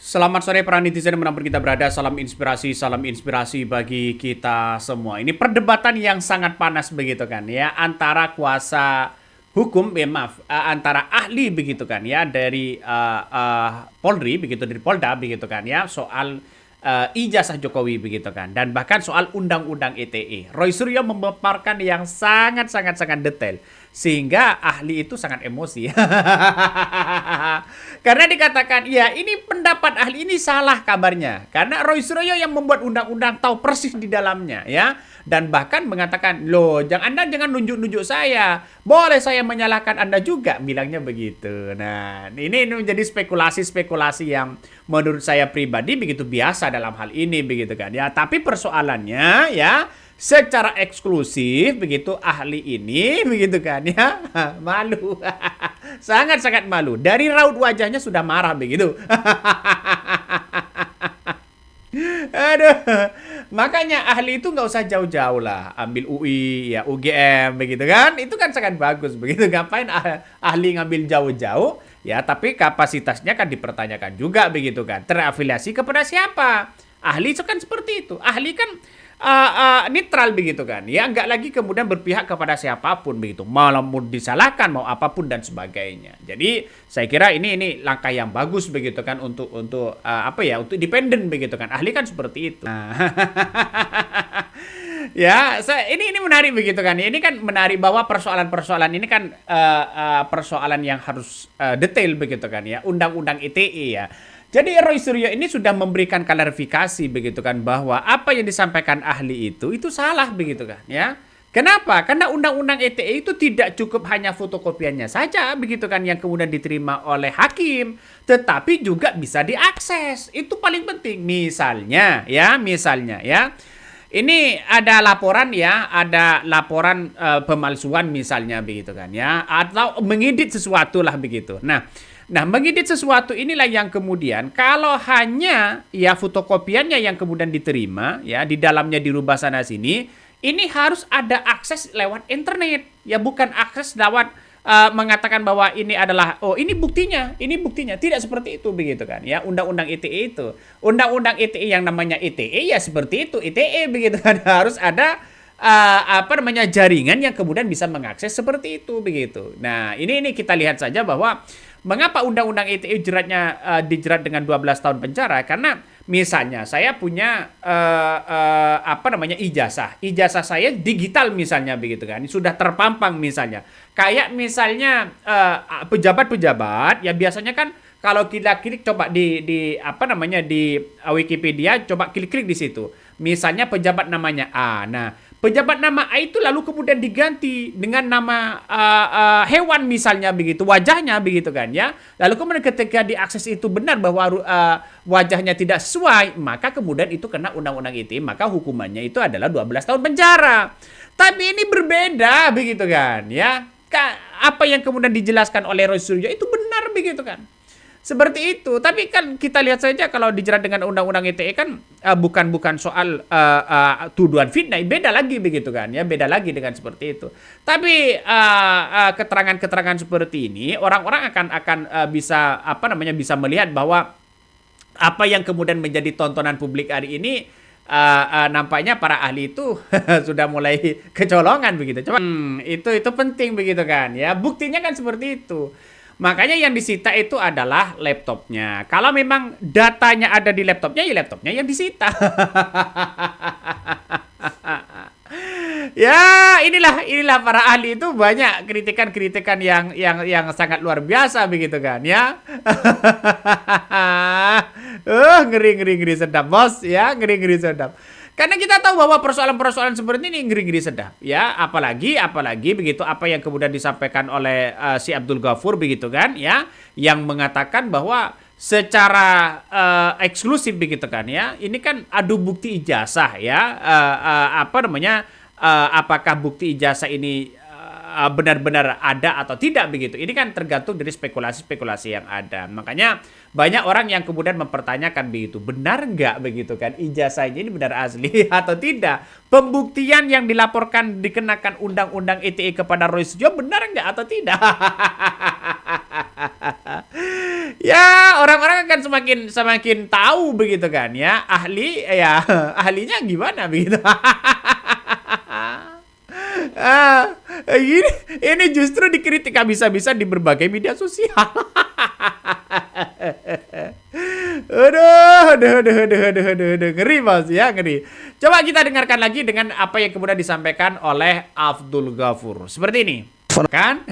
Selamat sore para netizen dimanapun kita berada, salam inspirasi bagi kita semua. Ini perdebatan yang sangat panas begitu kan ya, antara kuasa hukum, antara ahli begitu kan ya, dari Polri begitu, dari Polda begitu kan ya, soal ijazah Jokowi begitu kan, dan bahkan soal undang-undang ITE. Roy Suryo memaparkan yang sangat detail sehingga ahli itu sangat emosi. Karena dikatakan, ya ini pendapat ahli ini salah kabarnya. Karena Roy Suryo yang membuat undang-undang tahu persis di dalamnya ya. Dan bahkan mengatakan, loh Anda jangan nunjuk-nunjuk saya. Boleh saya menyalahkan Anda juga, bilangnya begitu. Nah, ini menjadi spekulasi-spekulasi yang menurut saya pribadi begitu biasa dalam hal ini begitu kan ya. Tapi persoalannya ya, secara eksklusif begitu ahli ini begitu kan ya, malu. Sangat malu. Dari raut wajahnya sudah marah begitu. Aduh, makanya ahli itu nggak usah jauh-jauh lah, ambil UI ya, UGM begitu kan, itu kan sangat bagus begitu. Ngapain ahli ngambil jauh-jauh ya? Tapi kapasitasnya kan dipertanyakan juga begitu kan, terafiliasi kepada siapa? Ahli itu kan seperti itu, ahli kan netral begitu kan ya, nggak lagi kemudian berpihak kepada siapapun begitu, malah mau disalahkan mau apapun dan sebagainya. Jadi saya kira ini langkah yang bagus begitu kan, untuk untuk independen begitu kan, ahli kan seperti itu. Nah, ya, ini menarik begitu kan. Ini kan menarik bahwa persoalan-persoalan ini kan persoalan yang harus detail begitu kan ya. Undang-undang ITE ya. Jadi Roy Suryo ini sudah memberikan klarifikasi begitu kan, bahwa apa yang disampaikan ahli itu salah begitu kan ya. Kenapa? Karena undang-undang ITE itu tidak cukup hanya fotokopiannya saja begitu kan yang kemudian diterima oleh hakim, tetapi juga bisa diakses. Itu paling penting. Misalnya ya. Ini ada laporan ya, ada laporan pemalsuan misalnya begitu kan ya, atau mengedit sesuatu lah begitu. Nah, mengedit sesuatu inilah yang kemudian kalau hanya ya fotokopiannya yang kemudian diterima ya, di dalamnya dirubah sana sini, ini harus ada akses lewat internet ya, bukan akses lewat mengatakan bahwa ini adalah ini buktinya, tidak seperti itu begitu kan ya. Undang-undang ITE itu, undang-undang ITE yang namanya ITE ya seperti itu, ITE begitu kan. Harus ada jaringan yang kemudian bisa mengakses seperti itu begitu. Nah, ini kita lihat saja bahwa mengapa undang-undang ITE dijerat dengan 12 tahun penjara. Karena misalnya saya punya ijazah saya digital misalnya begitu kan, sudah terpampang misalnya. Kayak misalnya pejabat-pejabat ya, biasanya kan kalau kita klik coba di Wikipedia, coba klik di situ. Misalnya pejabat namanya A. Nah, pejabat nama A itu lalu kemudian diganti dengan nama hewan misalnya begitu, wajahnya begitu kan ya. Lalu kemudian ketika diakses itu benar bahwa wajahnya tidak sesuai, maka kemudian itu kena undang-undang ITE, maka hukumannya itu adalah 12 tahun penjara. Tapi ini berbeda begitu kan ya. Apa yang kemudian dijelaskan oleh Roy Suryo itu benar begitu kan. Seperti itu. Tapi kan kita lihat saja kalau dijerat dengan undang-undang ITE kan bukan soal tuduhan fitnah, beda lagi begitu kan ya, beda lagi dengan seperti itu. Tapi keterangan-keterangan seperti ini orang-orang akan bisa melihat bahwa apa yang kemudian menjadi tontonan publik hari ini, nampaknya para ahli itu sudah mulai kecolongan begitu. Coba itu penting begitu kan ya. Buktinya kan seperti itu. Makanya yang disita itu adalah laptopnya. Kalau memang datanya ada di laptopnya, ya laptopnya yang disita. Ya, inilah para ahli itu banyak kritikan-kritikan yang sangat luar biasa begitu kan ya. Ngeri sedap bos ya, ngeri sedap. Karena kita tahu bahwa persoalan-persoalan seperti ini ngeri sedap ya, apalagi begitu apa yang kemudian disampaikan oleh si Abdul Ghafur begitu kan ya, yang mengatakan bahwa secara eksklusif begitu kan ya, ini kan adu bukti ijazah ya, apakah bukti ijazah ini benar-benar ada atau tidak begitu. Ini kan tergantung dari spekulasi-spekulasi yang ada. Makanya banyak orang yang kemudian mempertanyakan begitu, benar nggak begitu kan ijazahnya ini benar asli atau tidak? Pembuktian yang dilaporkan dikenakan undang-undang ITE kepada Roy Suryo benar nggak atau tidak? Ya, orang-orang akan semakin semakin tahu begitu kan ya. Ahlinya gimana begitu. Ah, ini justru dikritik habis-habisan di berbagai media sosial. Aduh, ngeri Mas ya, ngeri. Coba kita dengarkan lagi dengan apa yang kemudian disampaikan oleh Abdul Ghafur. Seperti ini. Kan?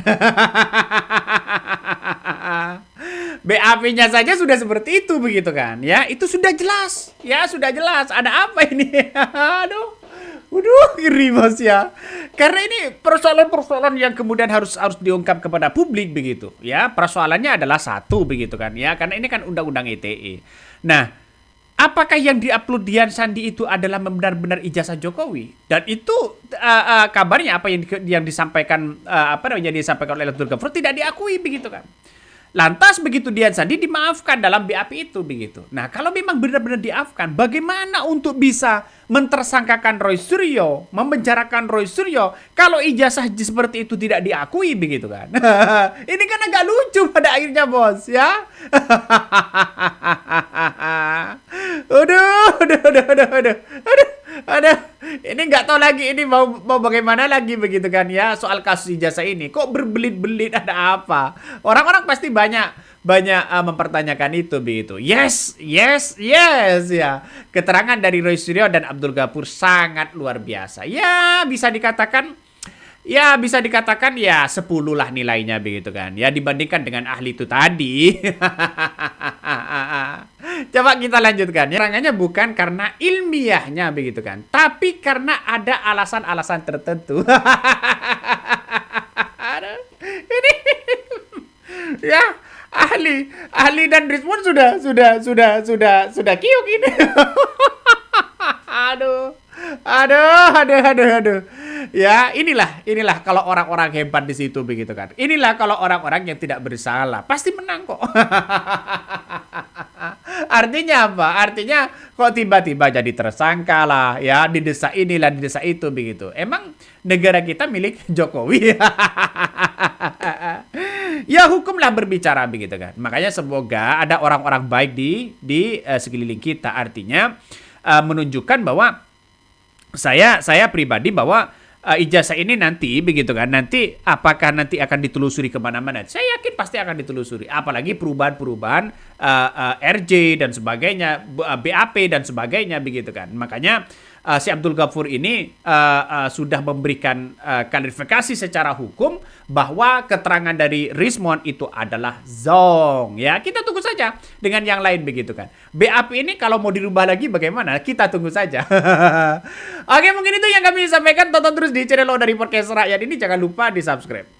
BAP-nya saja sudah seperti itu begitu kan ya. Itu sudah jelas. Ya, sudah jelas. Ada apa ini? Aduh. Waduh, ngeri Mas ya. Karena ini persoalan-persoalan yang kemudian harus diungkap kepada publik begitu. Ya, persoalannya adalah satu begitu kan ya. Karena ini kan undang-undang ITE. Nah, apakah yang diupload Dian Sandi itu adalah benar-benar ijazah Jokowi? Dan itu kabarnya apa yang disampaikan disampaikan oleh Abdul Ghafur tidak diakui begitu kan. Lantas begitu Dian Sandi dimaafkan dalam BAP itu begitu. Nah, kalau memang benar-benar dimaafkan, bagaimana untuk bisa mentersangkakan Roy Suryo, memenjarakan Roy Suryo kalau ijazah seperti itu tidak diakui begitu kan? Ini kan agak lucu pada akhirnya, Bos, ya. Aduh. Ini nggak tahu lagi ini mau bagaimana lagi begitu kan ya soal kasus ijazah ini. Kok berbelit-belit ada apa? Orang-orang pasti banyak mempertanyakan itu begitu. Yes ya. Keterangan dari Roy Suryo dan Abdul Ghafur sangat luar biasa. Ya bisa dikatakan ya 10 lah nilainya begitu kan. Ya dibandingkan dengan ahli itu tadi. Coba kita lanjutkan. Keterangannya bukan karena ilmiahnya begitu kan, tapi karena ada alasan-alasan tertentu. Ini ya ahli dan Rizwan sudah kiuk ini. Aduh. Ya, inilah kalau orang-orang hebat di situ begitu kan. Inilah kalau orang-orang yang tidak bersalah pasti menang kok. Artinya apa? Artinya kok tiba-tiba jadi tersangka lah, ya, didesak inilah, didesak itu begitu. Emang negara kita milik Jokowi. Ya hukumlah berbicara begitu kan. Makanya semoga ada orang-orang baik di sekeliling kita. Artinya menunjukkan bahwa saya pribadi bahwa ijazah ini nanti begitu kan, nanti apakah nanti akan ditelusuri kemana-mana? Saya yakin pasti akan ditelusuri, apalagi perubahan-perubahan RJ dan sebagainya, BAP dan sebagainya begitu kan. Makanya si Abdul Ghafur ini sudah memberikan klarifikasi secara hukum bahwa keterangan dari Rizwan itu adalah zong. Ya, kita tunggu saja dengan yang lain begitu kan. BAP ini kalau mau dirubah lagi bagaimana? Kita tunggu saja. Oke, mungkin itu yang kami sampaikan. Tonton terus di channel Lo dari Podcast Rakyat ini. Jangan lupa di subscribe.